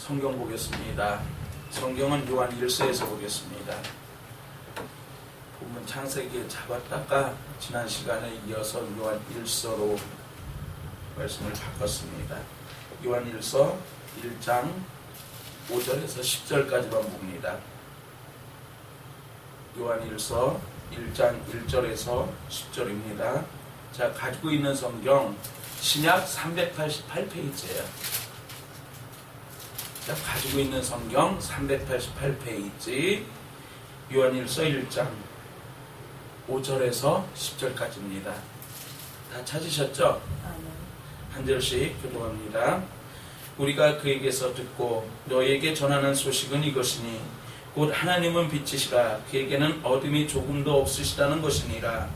성경 보겠습니다. 성경은 요한 1서에서 보겠습니다. 본문 창세기에 잡았다가 지난 시간에 이어서 요한 1서로 말씀을 바꿨습니다. 요한 1서 1장 5절에서 10절까지만 봅니다. 요한 1서 1장 1절에서 10절입니다. 자, 가지고 있는 성경 신약 388페이지예요. 자, 가지고 있는 성경 388페이지 요한일서 1장 5절에서 10절까지입니다. 다 찾으셨죠? 한 절씩 교독합니다. 우리가 그에게서 듣고 너에게 전하는 소식은 이것이니 곧 하나님은 빛이시라 그에게는 어둠이 조금도 없으시다는 것이니라.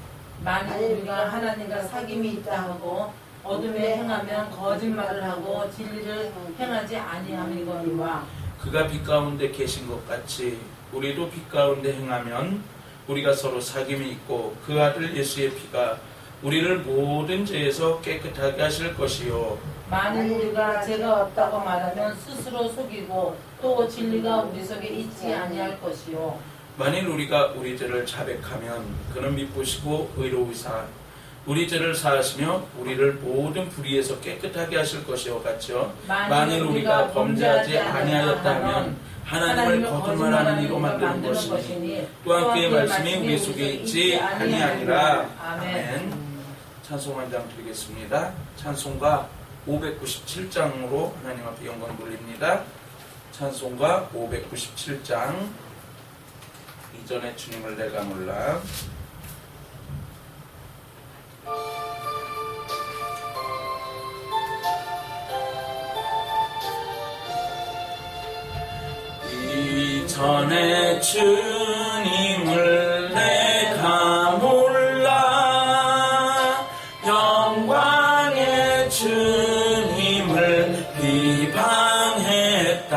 만일 우리가 하나님과 사귐이 있다 하고 어둠에 행하면 거짓말을 하고 진리를 행하지 아니함이거니와. 그가 빛 가운데 계신 것 같이 우리도 빛 가운데 행하면 우리가 서로 사귐이 있고 그 아들 예수의 피가 우리를 모든 죄에서 깨끗하게 하실 것이요. 만일 우리가 죄가 없다고 말하면 스스로 속이고 또 진리가 우리 속에 있지 아니할 것이요. 만일 우리가 우리 죄를 자백하면 그는 미쁘시고 의로우사 우리 죄를 사하시며 우리를 모든 불의에서 깨끗하게 하실 것이요 같죠. 만일 우리가 범죄하지 아니하였다 하면 하나님을 거짓말하는 이로 만드는 것이니 또한 그의 말씀이 우리 속에 있지 아니하니라. 아멘. 찬송 한 장 드리겠습니다. 찬송가 597장으로 하나님 앞에 영광 돌립니다. 찬송가 597장. 이전에 주님을 내가 몰라. 이전에 주님을 내가 몰라 영광의 주님을 비방했다.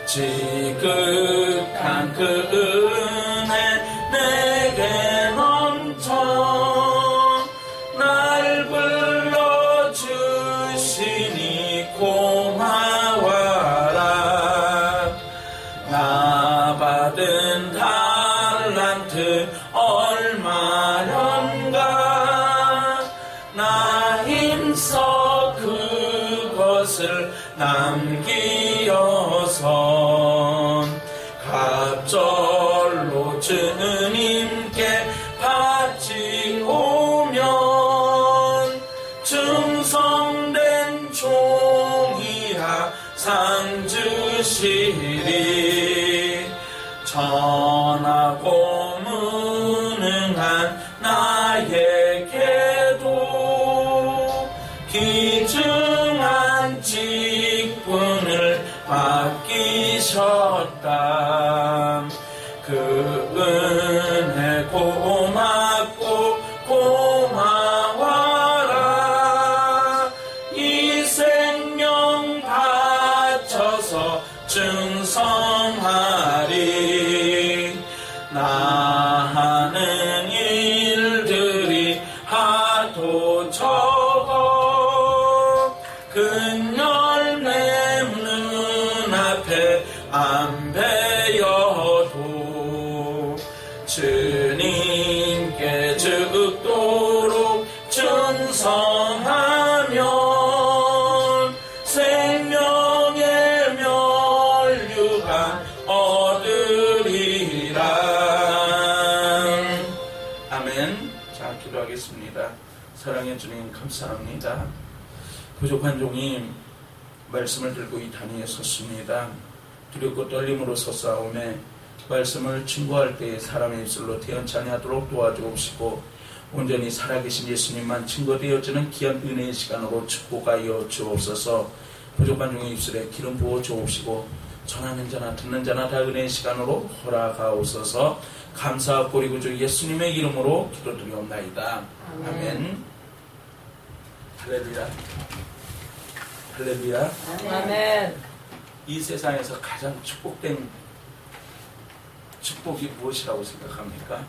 지극한 그 은혜 내게 넘쳐 날 불러주시니 고마워라. 나 받은 달란트 얼마련가 나 힘써 그것을 남기어선 갑절로 주님께 바치오면 충성된 종이라 상 주시리. 전하고 무능한 나에게도 귀중한 직분을 맡기셨다. 그 은혜 고맙고 고마워라. 이 생명 바쳐서 충성하리. 나 하는 일들이 하도 적어 큰 열매 눈앞에 안 배여도 주님께 죽도록 충성하면 생명의 면류관 얻으리라. 아멘. 자, 기도하겠습니다. 사랑의 주님 감사합니다. 부족한 종이 말씀을 들고 이 단위에 섰습니다. 두렵고 떨림으로 섰사오매 말씀을 증거할 때에 사람의 입술로 태연치 하도록 도와주옵시고 온전히 살아계신 예수님만 증거되어지는 귀한 은혜의 시간으로 축복하여 주옵소서. 부족한 종의 입술에 기름 부어 주옵시고 전하는 자나 듣는 자나 다 은혜의 시간으로 허락하옵소서. 감사하고 우리 구주 예수님의 이름으로 기도드리옵나이다. 아멘. 할렐루야. 할렐루야. 아멘. 이 세상에서 가장 축복된 축복이 무엇이라고 생각합니까?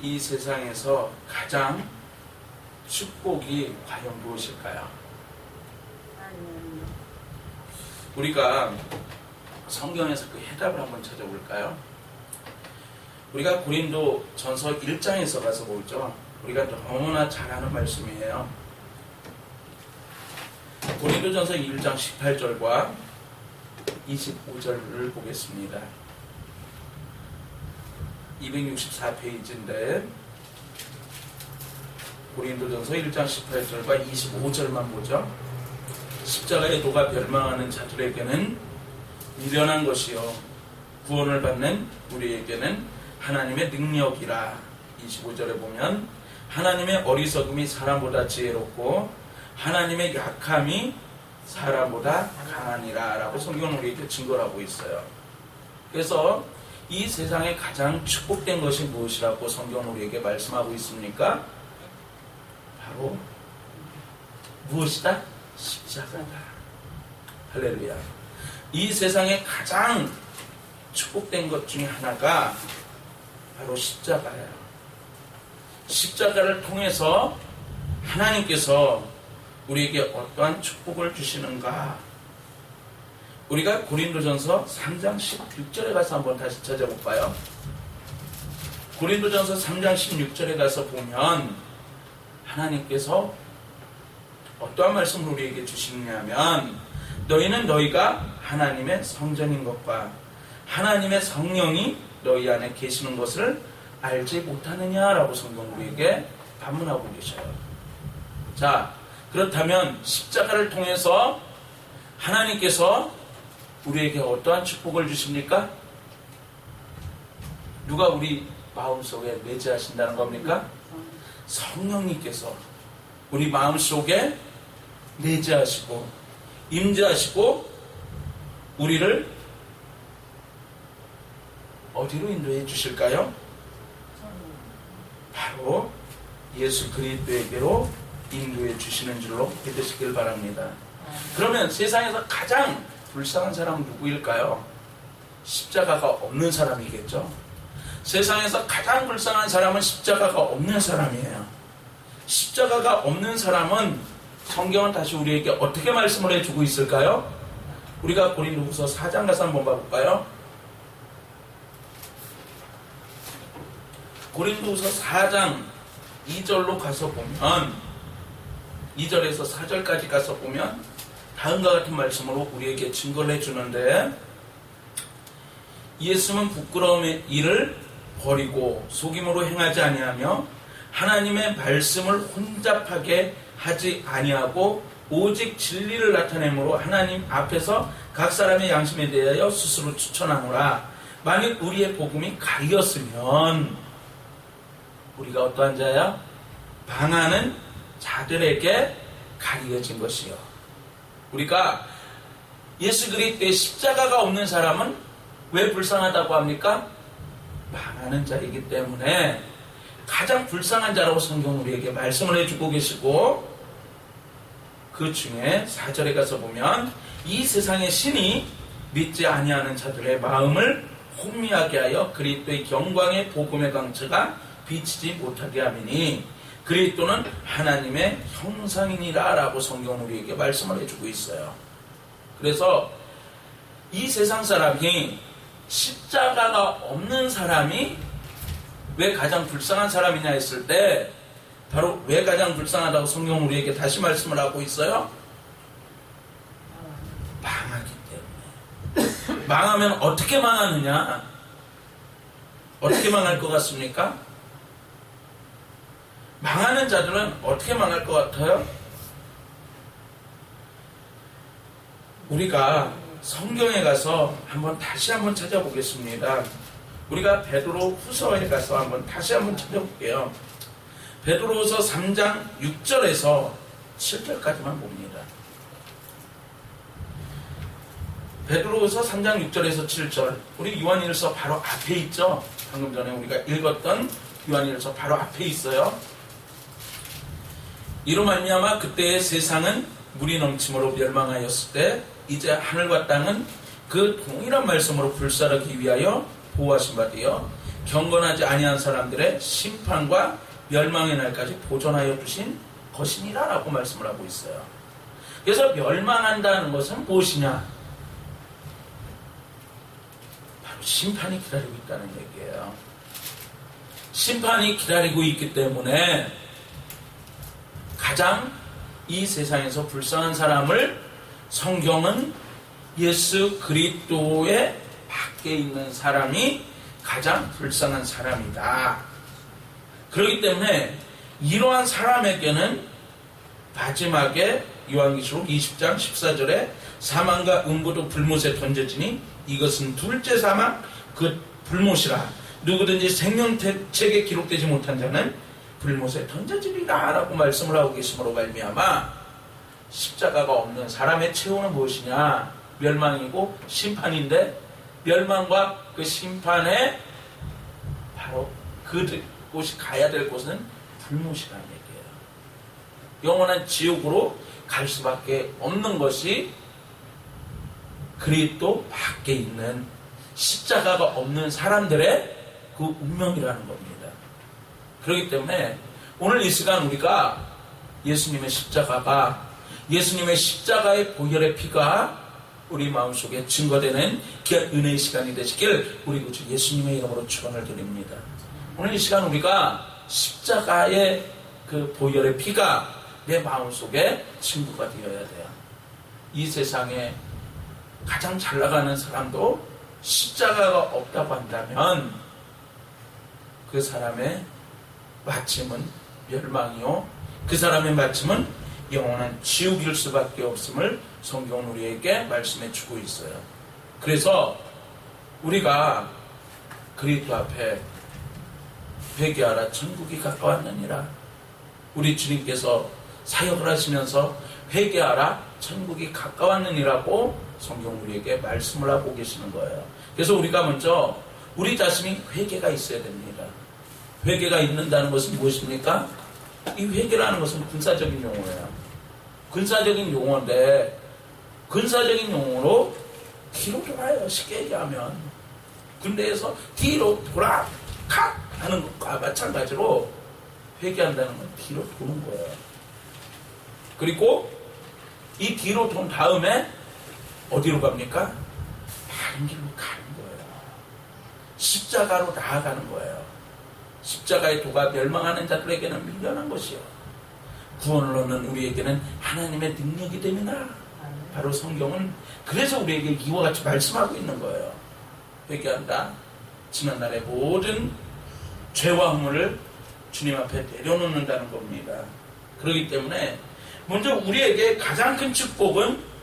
이 세상에서 가장 축복이 과연 무엇일까요? 우리가 성경에서 그 해답을 한번 찾아볼까요? 우리가 고린도 전서 1장에서 가서 보죠. 우리가 너무나 잘 아는 말씀이에요. 고린도 전서 1장 18절과 25절을 보겠습니다. 264페이지인데 고린도전서 1장 18절과 25절만 보죠. 십자가의 도가 멸망하는 자들에게는 미련한 것이요 구원을 받는 우리에게는 하나님의 능력이라. 25절에 보면 하나님의 어리석음이 사람보다 지혜롭고 하나님의 약함이 사람보다 강하니라 라고 성경은 우리에게 증거를 하고 있어요. 그래서 이 세상에 가장 축복된 것이 무엇이라고 성경은 우리에게 말씀하고 있습니까? 바로 무엇이다? 십자가다. 할렐루야. 이 세상에 가장 축복된 것 중에 하나가 바로 십자가예요. 십자가를 통해서 하나님께서 우리에게 어떠한 축복을 주시는가? 우리가 고린도전서 3장 16절에 가서 한번 다시 찾아볼까요? 고린도전서 3장 16절에 가서 보면 하나님께서 어떠한 말씀을 우리에게 주시느냐면 너희는 너희가 하나님의 성전인 것과 하나님의 성령이 너희 안에 계시는 것을 알지 못하느냐라고 성경 우리에게 반문하고 계셔요. 자, 그렇다면 십자가를 통해서 하나님께서 우리에게 어떠한 축복을 주십니까? 누가 우리 마음속에 내재하신다는 겁니까? 성령님께서 우리 마음속에 내재하시고 임재하시고 우리를 어디로 인도해 주실까요? 바로 예수 그리스도에게로 인도해 주시는 줄로 믿으시길 바랍니다. 그러면 세상에서 가장 불쌍한 사람은 누구일까요? 십자가가 없는 사람이겠죠. 세상에서 가장 불쌍한 사람은 십자가가 없는 사람이에요. 십자가가 없는 사람은 성경은 다시 우리에게 어떻게 말씀을 해주고 있을까요? 우리가 고린도후서 4장 가서 한번 봐볼까요? 고린도후서 4장 2절로 가서 보면 2절에서 4절까지 가서 보면 다음과 같은 말씀으로 우리에게 증거를 해주는데 예수는 부끄러움의 일을 버리고 속임으로 행하지 아니하며 하나님의 말씀을 혼잡하게 하지 아니하고 오직 진리를 나타내므로 하나님 앞에서 각 사람의 양심에 대하여 스스로 추천하노라. 만일 우리의 복음이 가리었으면 우리가 어떠한 자야? 방하는 자들에게 가리어진 것이요. 우리가 예수 그리스도의 십자가가 없는 사람은 왜 불쌍하다고 합니까? 망하는 자이기 때문에 가장 불쌍한 자라고 성경 우리에게 말씀을 해주고 계시고 그 중에 4절에 가서 보면 이 세상의 신이 믿지 아니하는 자들의 마음을 혼미하게 하여 그리스도의 영광의 복음의 강처가 비치지 못하게 하미니 그리스도는 하나님의 형상이니라 라고 성경 우리에게 말씀을 해주고 있어요. 그래서 이 세상 사람이 십자가가 없는 사람이 왜 가장 불쌍한 사람이냐 했을 때 바로 왜 가장 불쌍하다고 성경 우리에게 다시 말씀을 하고 있어요? 망하기 때문에. 망하면 어떻게 망하느냐? 어떻게 망할 것 같습니까? 망하는 자들은 어떻게 망할 것 같아요? 우리가 성경에 가서 다시 한번 찾아보겠습니다. 우리가 베드로 후서에 가서 다시 한번 찾아볼게요. 베드로후서 3장 6절에서 7절까지만 봅니다. 베드로후서 3장 6절에서 7절. 우리 요한일서 바로 앞에 있죠. 방금 전에 우리가 읽었던 요한일서 바로 앞에 있어요. 이로 말미암아 그때의 세상은 물이 넘침으로 멸망하였을 때 이제 하늘과 땅은 그 동일한 말씀으로 불사르기 위하여 보호하신 바 되어 경건하지 아니한 사람들의 심판과 멸망의 날까지 보존하여 두신 것이니라 라고 말씀을 하고 있어요. 그래서 멸망한다는 것은 무엇이냐? 심판이 기다리고 있다는 얘기예요. 심판이 기다리고 있기 때문에 가장 이 세상에서 불쌍한 사람을 성경은 예수 그리스도의 밖에 있는 사람이 가장 불쌍한 사람이다. 그렇기 때문에 이러한 사람에게는 마지막에 요한계시록 20장 14절에 사망과 음부도 불못에 던져지니 이것은 둘째 사망 그 불못이라. 누구든지 생명책에 기록되지 못한 자는 불못에 던져지리라 라고 말씀을 하고 계심으로 말미암아 십자가가 없는 사람의 최후는 무엇이냐? 멸망이고 심판인데, 멸망과 그 심판에 바로 그곳이 가야 될 곳은 불못이라는 얘기예요. 영원한 지옥으로 갈 수밖에 없는 것이 그리스도 밖에 있는 십자가가 없는 사람들의 그 운명이라는 겁니다. 그렇기 때문에 오늘 이 시간 우리가 예수님의 십자가가, 예수님의 십자가의 보혈의 피가 우리 마음속에 증거되는 귀한 은혜의 시간이 되시길 우리 구주 예수님의 이름으로 축원을 드립니다. 오늘 이 시간 우리가 십자가의 그 보혈의 피가 내 마음속에 증거가 되어야 돼요. 이 세상에 가장 잘 나가는 사람도 십자가가 없다고 한다면 그 사람의 마침은 멸망이요, 그 사람의 마침은 영원한 지옥일 수밖에 없음을 성경은 우리에게 말씀해 주고 있어요. 그래서 우리가 그리스도 앞에 회개하라 천국이 가까웠느니라. 우리 주님께서 사역을 하시면서 회개하라 천국이 가까웠느니라고 성경 우리에게 말씀을 하고 계시는 거예요. 그래서 우리가 먼저 우리 자신이 회개가 있어야 됩니다. 회개가 있는다는 것은 무엇입니까? 이 회개라는 것은 군사적인 용어예요. 군사적인 용어인데 군사적인 용어로 뒤로 돌아요. 쉽게 얘기하면 군대에서 뒤로 돌아 컷 하는 것과 마찬가지로 회개한다는 건 뒤로 도는 거예요. 그리고 이 뒤로 돈 다음에 어디로 갑니까? 바른 길로 가는 거예요. 십자가로 나아가는 거예요. 십자가의 도가 멸망하는 자들에게는 미련한 것이요, 구원을 얻는 우리에게는 하나님의 능력이 됨이나. 바로 성경은 그래서 우리에게 이와 같이 말씀하고 있는 거예요. 회개한다. 지난날의 모든 죄와 허물을 주님 앞에 내려놓는다는 겁니다. 그렇기 때문에 먼저 우리에게 가장 큰 축복은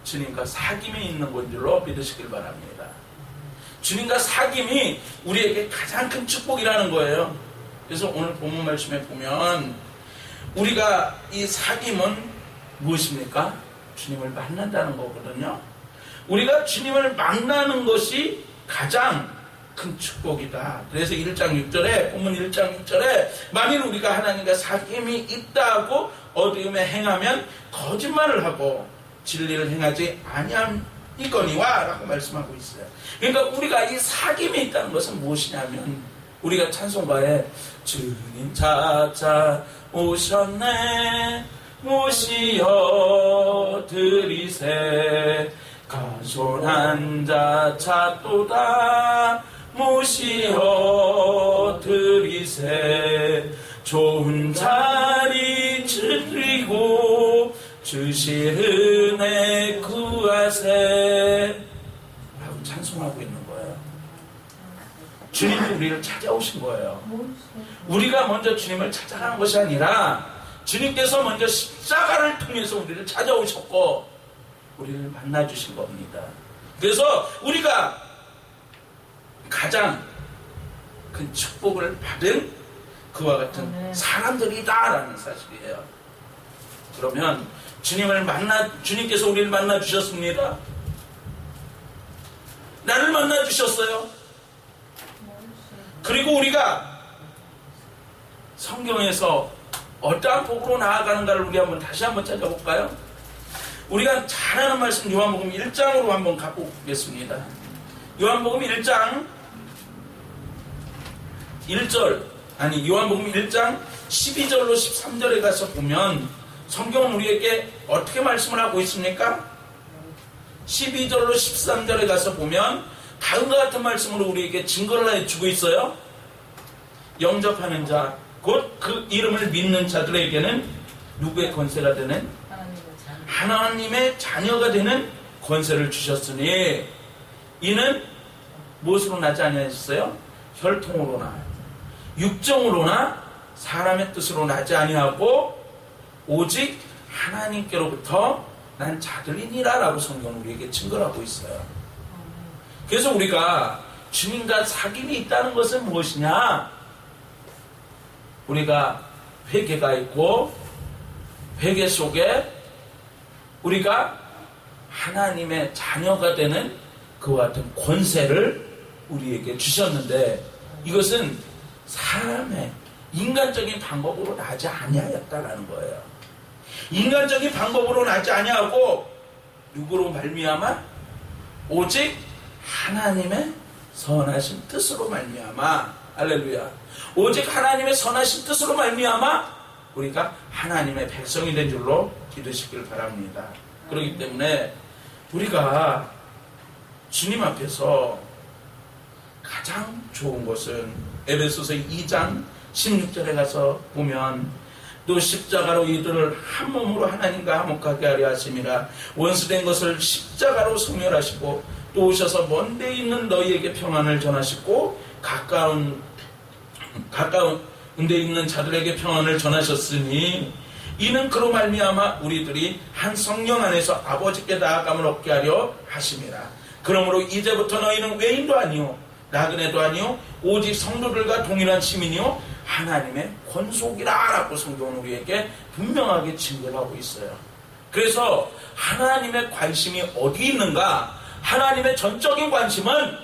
주님과 사귐이 있는 건 줄로 믿으시길 바랍니다. 주님과 사귐이 우리에게 가장 큰 축복이라는 거예요. 그래서 오늘 본문 말씀에 보면 우리가 이 사귐은 무엇입니까? 주님을 만난다는 거거든요. 우리가 주님을 만나는 것이 가장 큰 축복이다. 그래서 1장 6절에 본문 1장 6절에 만일 우리가 하나님과 사귐이 있다고 어두움에 행하면 거짓말을 하고 진리를 행하지 아니함이거니와 라고 말씀하고 있어요. 그러니까 우리가 이 사귐이 있다는 것은 무엇이냐면 우리가 찬송가에 주님 찾아 오셨네 모시어 드리세 가솔한 자 찾도다 모시어 드리세 좋은 자리 드리고 주실 은혜 구하세 라고 찬송하고 있는 거예요. 주님이 우리를 찾아오신 거예요. 우리가 먼저 주님을 찾아가는 것이 아니라 주님께서 먼저 십자가를 통해서 우리를 찾아오셨고 우리를 만나주신 겁니다. 그래서 우리가 가장 큰 축복을 받은 그와 같은 사람들이다라는 사실이에요. 그러면 주님께서 우리를 만나주셨습니다. 나를 만나주셨어요. 그리고 우리가 성경에서 어떠한 복으로 나아가는가를 우리 다시 한번 찾아볼까요? 우리가 잘 아는 말씀 요한복음 1장으로 한번 가보겠습니다. 요한복음 1장 1절, 요한복음 1장 12절로 13절에 가서 보면 성경은 우리에게 어떻게 말씀을 하고 있습니까? 12절로 13절에 가서 보면 다음과 같은 말씀으로 우리에게 증거를 해주고 있어요. 영접하는 자, 곧 그 이름을 믿는 자들에게는 누구의 권세가 되는? 하나님의 자녀가 되는 권세를 주셨으니 이는 무엇으로 나지 아니하셨어요? 혈통으로나 육정으로나 사람의 뜻으로 나지 아니하고 오직 하나님께로부터 난 자들이니라 라고 성경은 우리에게 증거를 하고 있어요. 그래서 우리가 주님과 사귐이 있다는 것은 무엇이냐? 우리가 회개가 있고 회개 속에 우리가 하나님의 자녀가 되는 그와 같은 권세를 우리에게 주셨는데 이것은 사람의 인간적인 방법으로 나지 아니하였다라는 거예요. 인간적인 방법으로 나지 아니하고 누구로 말미암아? 오직 하나님의 선하신 뜻으로 말미암아. 할렐루야. 오직 하나님의 선하신 뜻으로 말미암아 우리가 하나님의 백성이 된 줄로 기도시길 바랍니다. 그렇기 때문에 우리가 주님 앞에서 가장 좋은 것은 에베소서 2장 16절에 가서 보면 또 십자가로 이들을 한 몸으로 하나님과 화목하게 하려 하심이라 원수된 것을 십자가로 소멸하시고 또 오셔서 먼 데 있는 너희에게 평안을 전하시고 가까운 데 있는 자들에게 평안을 전하셨으니 이는 그로 말미암아 우리들이 한 성령 안에서 아버지께 나아감을 얻게 하려 하심이라. 그러므로 이제부터 너희는 외인도 아니요 나그네도 아니요 오직 성도들과 동일한 시민이요 하나님의 권속이라 라고 성경은 우리에게 분명하게 증거를 하고 있어요. 그래서 하나님의 관심이 어디 있는가? 하나님의 전적인 관심은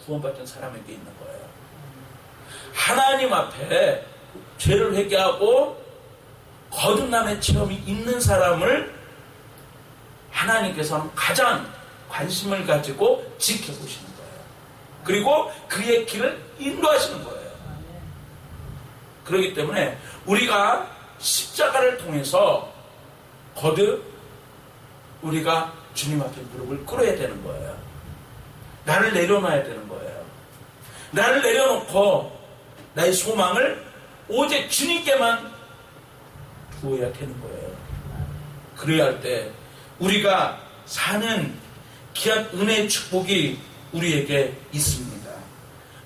구원받은 사람에게 있는 거예요. 하나님 앞에 죄를 회개하고 거듭남의 체험이 있는 사람을 하나님께서는 가장 관심을 가지고 지켜보시는 거예요. 그리고 그의 길을 인도하시는 거예요. 그렇기 때문에 우리가 십자가를 통해서 거듭 우리가 주님 앞에 무릎을 꿇어야 되는 거예요. 나를 내려놔야 되는 거예요. 나를 내려놓고 나의 소망을 오직 주님께만 두어야 되는 거예요. 그래야 할 때 우리가 사는 귀한 은혜의 축복이 우리에게 있습니다.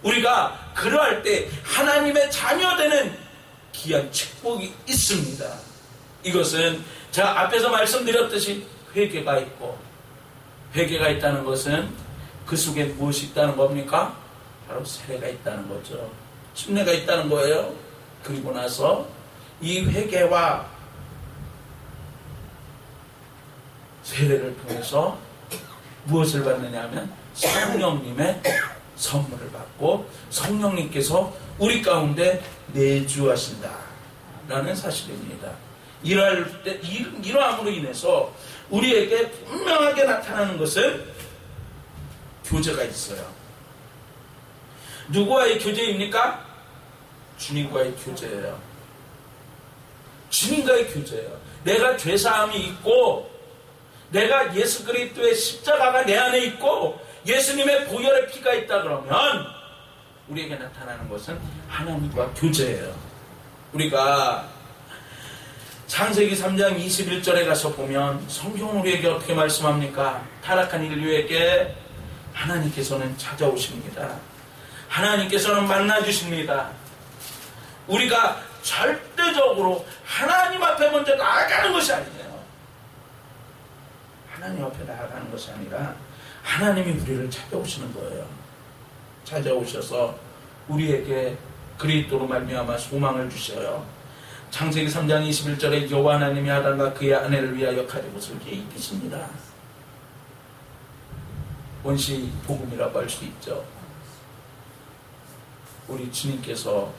우리가 그러할 때 하나님의 자녀되는 귀한 축복이 있습니다. 이것은 제가 앞에서 말씀드렸듯이 회개가 있고 회개가 있다는 것은 그 속에 무엇이 있다는 겁니까? 바로 세례가 있다는 거죠. 침례가 있다는 거예요. 그리고 나서 이 회개와 세례를 통해서 무엇을 받느냐 하면 성령님의 선물을 받고 성령님께서 우리 가운데 내주하신다 라는 사실입니다. 이러함으로 인해서 우리에게 분명하게 나타나는 것은 교제가 있어요. 누구와의 교제입니까? 주님과의 교제예요. 주님과의 교제예요. 내가 죄사함이 있고 내가 예수 그리스도의 십자가가 내 안에 있고 예수님의 보혈의 피가 있다 그러면 우리에게 나타나는 것은 하나님과 교제예요. 우리가 창세기 3장 21절에 가서 보면 성경은 우리에게 어떻게 말씀합니까? 타락한 인류에게 하나님께서는 찾아오십니다. 하나님께서는 만나주십니다. 우리가 절대적으로 하나님 앞에 먼저 나아가는 것이 아니에요. 하나님 앞에 나아가는 것이 아니라 하나님이 우리를 찾아오시는 거예요. 찾아오셔서 우리에게 그리스도로 말미암아 소망을 주셔요. 창세기 3장 21절에 여호와 하나님이 아담과 그의 아내를 위하여 가죽옷을 입히십니다. 원시 복음이라고 할 수 있죠. 우리 주님께서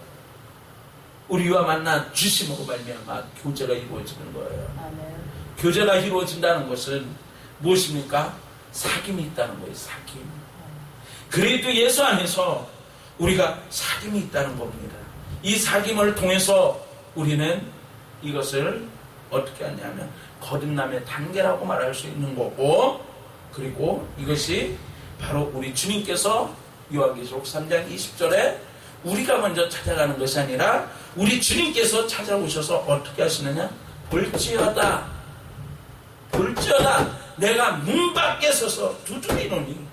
우리와 만나 주심으로 말미암아 교제가 이루어지는 거예요. 아멘. 교제가 이루어진다는 것은 무엇입니까? 사귐이 있다는 거예요. 사귐. 그리스도 예수 안에서 우리가 사귐이 있다는 겁니다. 이 사귐을 통해서 우리는 이것을 어떻게 하냐면 거듭남의 단계라고 말할 수 있는 거고, 그리고 이것이 바로 우리 주님께서 요한계시록 3장 20절에 우리가 먼저 찾아가는 것이 아니라 우리 주님께서 찾아오셔서 어떻게 하시느냐? 볼지어다 내가 문 밖에 서서 두드리노니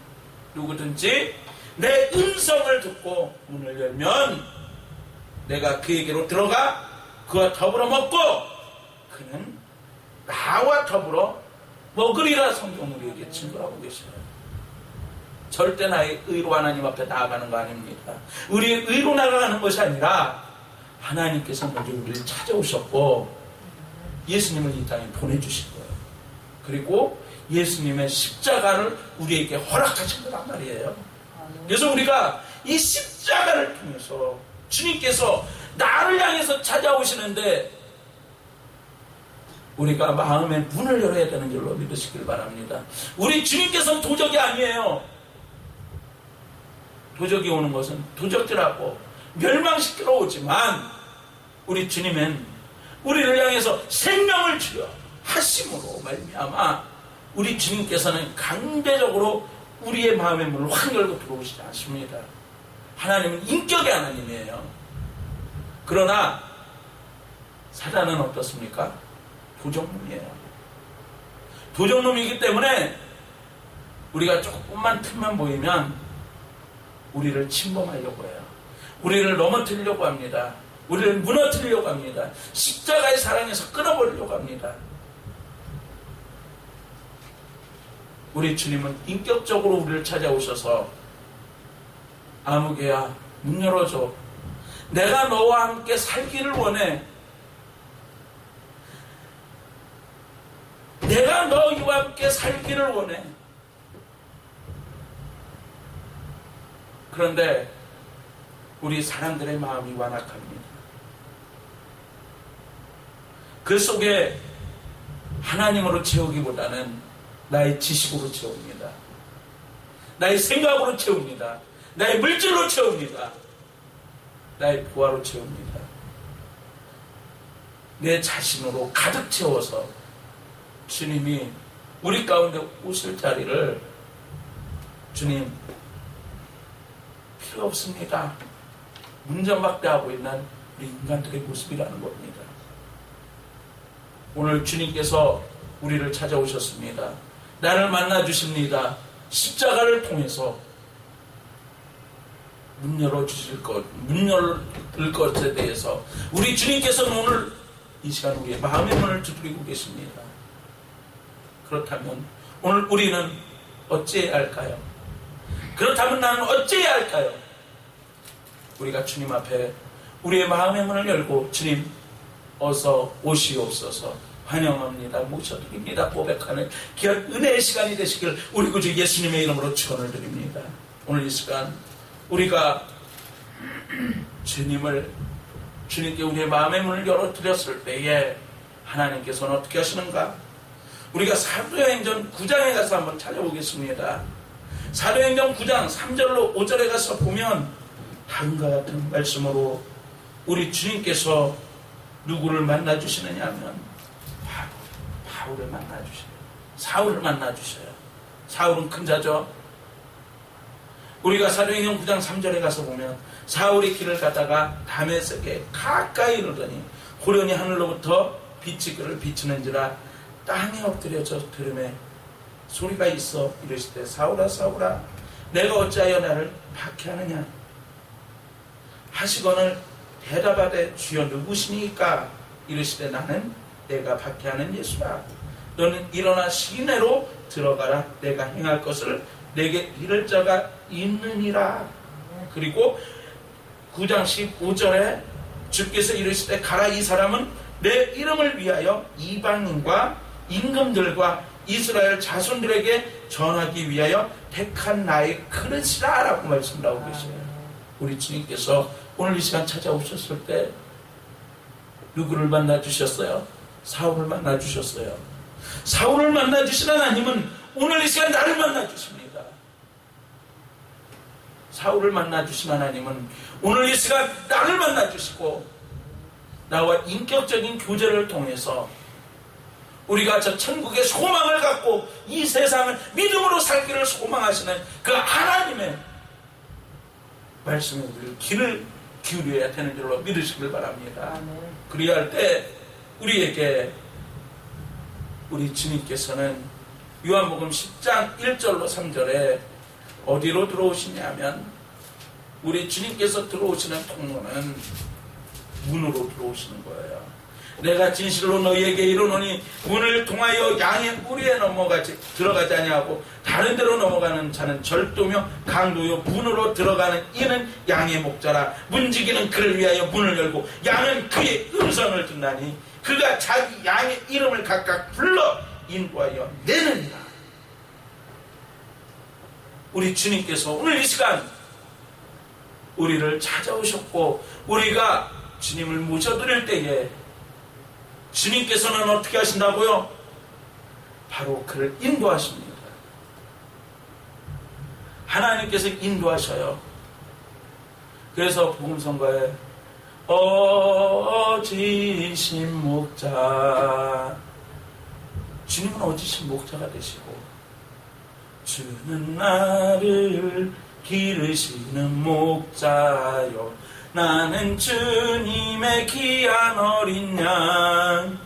누구든지 내 음성을 듣고 문을 열면 내가 그에게로 들어가 그와 더불어 먹고 그는 나와 더불어 먹으리라. 성경 우리에게 증거하고 계셔요. 절대 나의 의로 하나님 앞에 나아가는 거 아닙니다. 우리의 의로 나아가는 것이 아니라 하나님께서 먼저 우리를 찾아오셨고 예수님을 이 땅에 보내주신 거예요. 그리고 예수님의 십자가를 우리에게 허락하신 거란 말이에요. 그래서 우리가 이 십자가를 통해서 주님께서 나를 향해서 찾아오시는데 우리가 마음의 문을 열어야 되는 줄로 믿으시길 바랍니다. 우리 주님께서는 도적이 아니에요. 도적이 오는 것은 도적질하고 멸망시키러 오지만 우리 주님은 우리를 향해서 생명을 주려 하심으로 말미암아 우리 주님께서는 강제적으로 우리의 마음의 문을 확 열고 들어오시지 않습니다. 하나님은 인격의 하나님이에요. 그러나 사단은 어떻습니까? 도적놈이에요. 도적놈이기 때문에 우리가 조금만 틈만 보이면 우리를 침범하려고 해요. 우리를 넘어뜨리려고 합니다. 우리를 무너뜨리려고 합니다. 십자가의 사랑에서 끊어버리려고 합니다. 우리 주님은 인격적으로 우리를 찾아오셔서 아무개야 문 열어줘. 내가 너와 함께 살기를 원해. 내가 너희와 함께 살기를 원해. 그런데 우리 사람들의 마음이 완악합니다. 그 속에 하나님으로 채우기보다는 나의 지식으로 채웁니다. 나의 생각으로 채웁니다. 나의 물질로 채웁니다. 나의 부하로 채웁니다. 내 자신으로 가득 채워서 주님이 우리 가운데 오실 자리를 주님 필요 없습니다. 문전박대하고 있는 우리 인간들의 모습이라는 겁니다. 오늘 주님께서 우리를 찾아오셨습니다. 나를 만나주십니다. 십자가를 통해서 문 열어주실 것, 문 열을 것에 대해서 우리 주님께서는 오늘 이 시간 우리의 마음의 문을 두드리고 계십니다. 그렇다면 오늘 우리는 어찌해야 할까요? 그렇다면 나는 어찌해야 할까요? 우리가 주님 앞에 우리의 마음의 문을 열고 주님 어서 오시옵소서 환영합니다. 모셔드립니다. 고백하는 귀한 은혜의 시간이 되시길 우리 구주 예수님의 이름으로 축원을 드립니다. 오늘 이 시간 우리가 주님께 우리의 마음의 문을 열어드렸을 때에 하나님께서는 어떻게 하시는가? 우리가 사도행전 9장에 가서 한번 찾아보겠습니다. 사도행전 9장 3절로 5절에 가서 보면 다음과 같은 말씀으로 우리 주님께서 누구를 만나주시느냐 하면 바울을 만나주셔요. 사울을 만나주셔요. 사울은 큰 자죠. 우리가 사도행전 9장 3절에 가서 보면 사울이 길을 가다가 다메섹에 가까이 이르더니 호련히 하늘로부터 빛이 그를 비추는지라 땅에 엎드려져 들음에 소리가 있어 이르시되 사울아 사울아 내가 어찌하여 나를 박해하느냐 하시거늘 대답하되 주여 누구시니까 이르시되 나는 내가 박해하는 예수라. 너는 일어나 시내로 들어가라. 내가 행할 것을 내게 이를 자가 있느니라. 그리고 9장 15절에 주께서 이르시되 가라. 이 사람은 내 이름을 위하여 이방인과 임금들과 이스라엘 자손들에게 전하기 위하여 택한 나의 그릇이라 라고 말씀을 하고 계세요. 우리 주님께서 오늘 이 시간 찾아오셨을 때 누구를 만나주셨어요? 사울을 만나주셨어요. 사울을 만나주신 하나님은 오늘 이 시간 나를 만나주십니다. 사울을 만나주신 하나님은 오늘 이 시간 나를 만나주시고 나와 인격적인 교제를 통해서 우리가 저 천국의 소망을 갖고 받고 이 세상을 믿음으로 살기를 소망하시는 그 하나님의 말씀에 우리 귀를 기울여야 되는 줄로 믿으시길 바랍니다. 아멘. 그리야 할 때 우리에게 우리 주님께서는 요한복음 10장 1절로 3절에 어디로 들어오시냐면 우리 주님께서 들어오시는 통로는 문으로 들어오시는 거예요. 내가 진실로 너희에게 이르노니 문을 통하여 양의 뿌리에 들어가지 아니하고 다른 데로 넘어가는 자는 절도며 강도요 문으로 들어가는 이는 양의 목자라. 문지기는 그를 위하여 문을 열고 양은 그의 음성을 듣나니 그가 자기 양의 이름을 각각 불러 인도하여 내느니라. 우리 주님께서 오늘 이 시간 우리를 찾아오셨고 우리가 주님을 모셔드릴 때에 주님께서는 어떻게 하신다고요? 바로 그를 인도하십니다. 하나님께서 인도하셔요. 그래서 복음성가에 어지신 목자, 주님은 어지신 목자가 되시고 주는 나를 기르시는 목자요 나는 주님의 귀한 어린 양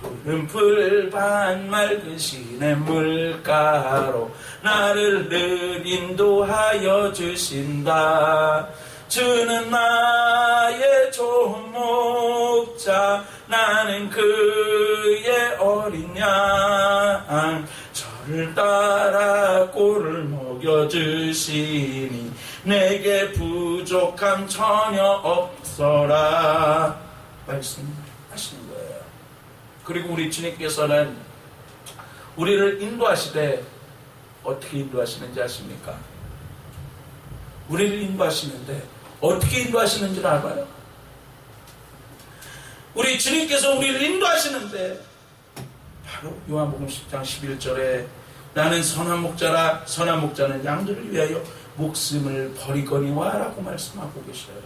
푸른 풀밭 맑은 시냇 물가로 나를 늘 인도하여 주신다. 주는 나의 좋은 목자 나는 그의 어린 양 저를 따라 꼴을 먹여주시니 내게 부족함 전혀 없어라 말씀하시는 거예요. 그리고 우리 주님께서는 우리를 인도하시되 어떻게 인도하시는지 아십니까? 우리를 인도하시는데 어떻게 인도하시는 줄 알아요? 우리 주님께서 우리를 인도하시는데 바로 요한복음 10장 11절에 나는 선한 목자라 선한 목자는 양들을 위하여 목숨을 버리거니와 라고 말씀하고 계셔요.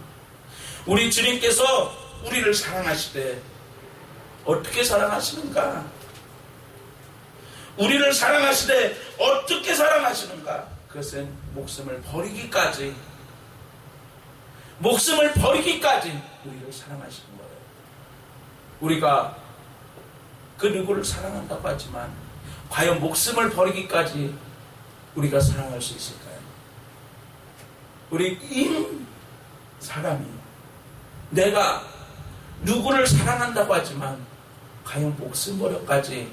우리 주님께서 우리를 사랑하시되 어떻게 사랑하시는가? 우리를 사랑하시되 어떻게 사랑하시는가? 그것은 목숨을 버리기까지 우리를 사랑하시는 거예요. 우리가 그 누구를 사랑한다고 하지만 과연 목숨을 버리기까지 우리가 사랑할 수 있을까요? 우리 이 사람이 내가 누구를 사랑한다고 하지만 과연 목숨 버려까지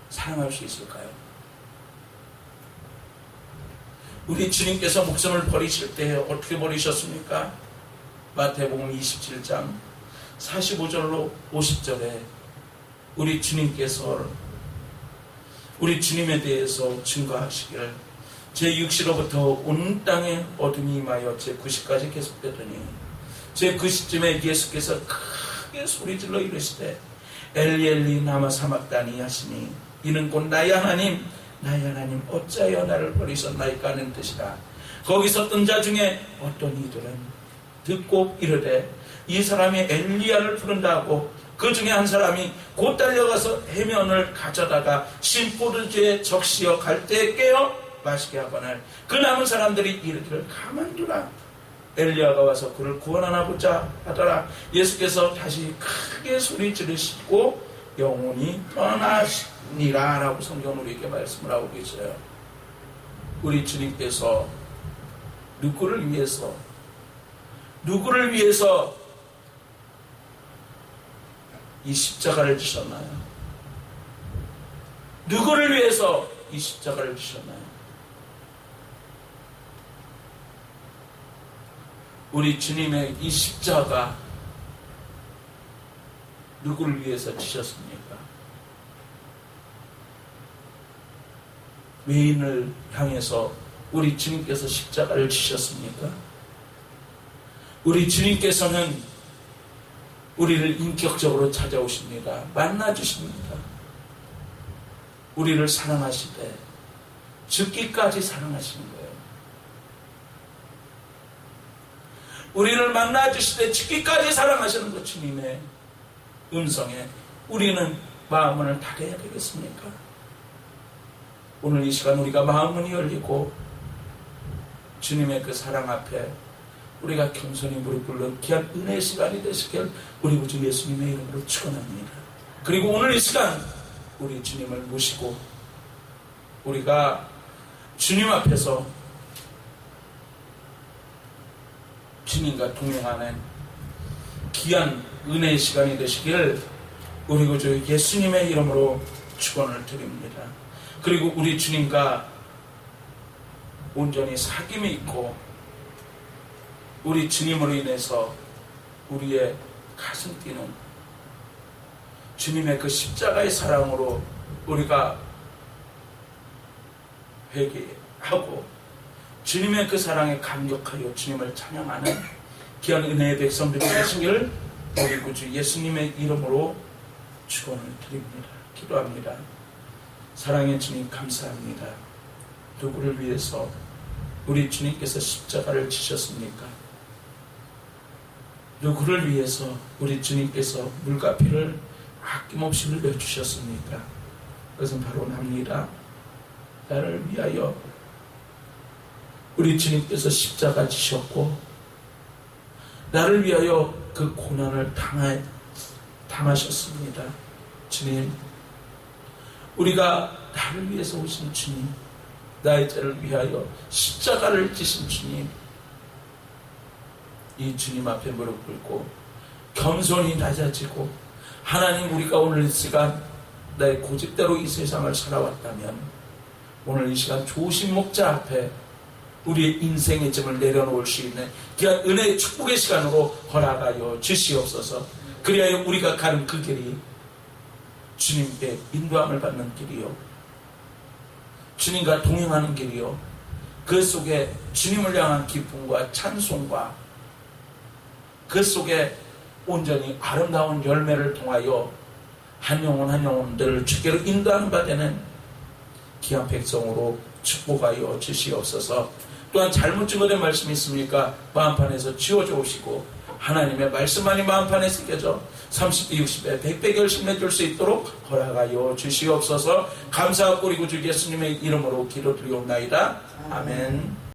사랑할 수 있을까요? 우리 주님께서 목숨을 버리실 때 어떻게 버리셨습니까? 마태복음 27장 45절로 50절에 우리 주님께서 우리 주님에 대해서 증거하시기를 제 6시로부터 온 땅에 어둠이 임하여 제 9시까지 계속되더니 제 9시쯤에 예수께서 크게 소리질러 이르시되 엘리 엘리 라마 사막다니 하시니 이는 곧 나의 하나님 어찌하여 나를 버리셨나이까 하는 뜻이라. 거기 섰던 자 중에 어떤 이들은 듣고 이르되 이 사람이 엘리야를 부른다 하고 그 중에 한 사람이 곧 달려가서 해면을 가져다가 심포도주에 적시어 갈 때에 깨어 마시게 하거늘 그 남은 사람들이 이르기를 가만두라. 엘리야가 와서 그를 구원하나 보자 하더라. 예수께서 다시 크게 소리 지르시고 영혼이 떠나시니라 라고 성경은 우리에게 말씀을 하고 계셔요. 우리 주님께서 누구를 위해서 이 십자가를 지셨나요? 누구를 위해서 이 십자가를 지셨나요? 우리 주님의 이 십자가 누구를 위해서 지셨습니까? 외인을 향해서 우리 주님께서 십자가를 지셨습니까? 우리 주님께서는 우리를 인격적으로 찾아오십니다. 만나주십니다. 우리를 사랑하시되 죽기까지 사랑하시는 거예요. 우리를 만나주시되 죽기까지 사랑하시는 것 주님의 음성에 우리는 마음문을 닫아야 되겠습니까? 오늘 이 시간 우리가 마음문이 열리고 주님의 그 사랑 앞에 우리가 겸손히 무릎 꿇는 귀한 은혜의 시간이 되시길 우리 구주 예수님의 이름으로 축원합니다. 그리고 오늘 이 시간 우리 주님을 모시고 우리가 주님 앞에서 주님과 동행하는 귀한 은혜의 시간이 되시길 우리 구주 예수님의 이름으로 축원을 드립니다. 그리고 우리 주님과 온전히 사귐이 있고 우리 주님으로 인해서 우리의 가슴 뛰는 주님의 그 십자가의 사랑으로 우리가 회개하고 주님의 그 사랑에 감격하여 주님을 찬양하는 귀한 은혜의 백성들이 되시길 우리 구주 예수님의 이름으로 축원을 드립니다. 기도합니다. 사랑의 주님 감사합니다. 누구를 위해서 우리 주님께서 십자가를 지셨습니까? 누구를 위해서 우리 주님께서 물과 피를 아낌없이 흘려주셨습니까? 그것은 바로 납니다. 나를 위하여 우리 주님께서 십자가 지셨고 나를 위하여 그 고난을 당하셨습니다. 주님, 우리가 나를 위해서 오신 주님, 나의 죄를 위하여 십자가를 지신 주님, 이 주님 앞에 무릎 꿇고 겸손히 낮아지고 하나님, 우리가 오늘 이 시간 나의 고집대로 이 세상을 살아왔다면 오늘 이 시간 좋으신 목자 앞에 우리의 인생의 짐을 내려놓을 수 있는 귀한 은혜의 축복의 시간으로 허락하여 주시옵소서. 그리하여 우리가 가는 그 길이 주님께 인도함을 받는 길이요, 주님과 동행하는 길이요, 그 속에 주님을 향한 기쁨과 찬송과 그 속에 온전히 아름다운 열매를 통하여 한 영혼 한 영혼들을 주께로 인도하는 바 되는 귀한 백성으로 축복하여 주시옵소서. 또한 잘못 증거된 말씀이 있습니까? 마음판에서 지워져 오시고 하나님의 말씀만이 마음판에 새겨져 30배, 60배, 100배 결심 맺을 수 있도록 허락하여 주시옵소서. 감사하고 우리 구주 예수님의 이름으로 기도드리옵나이다. 아멘.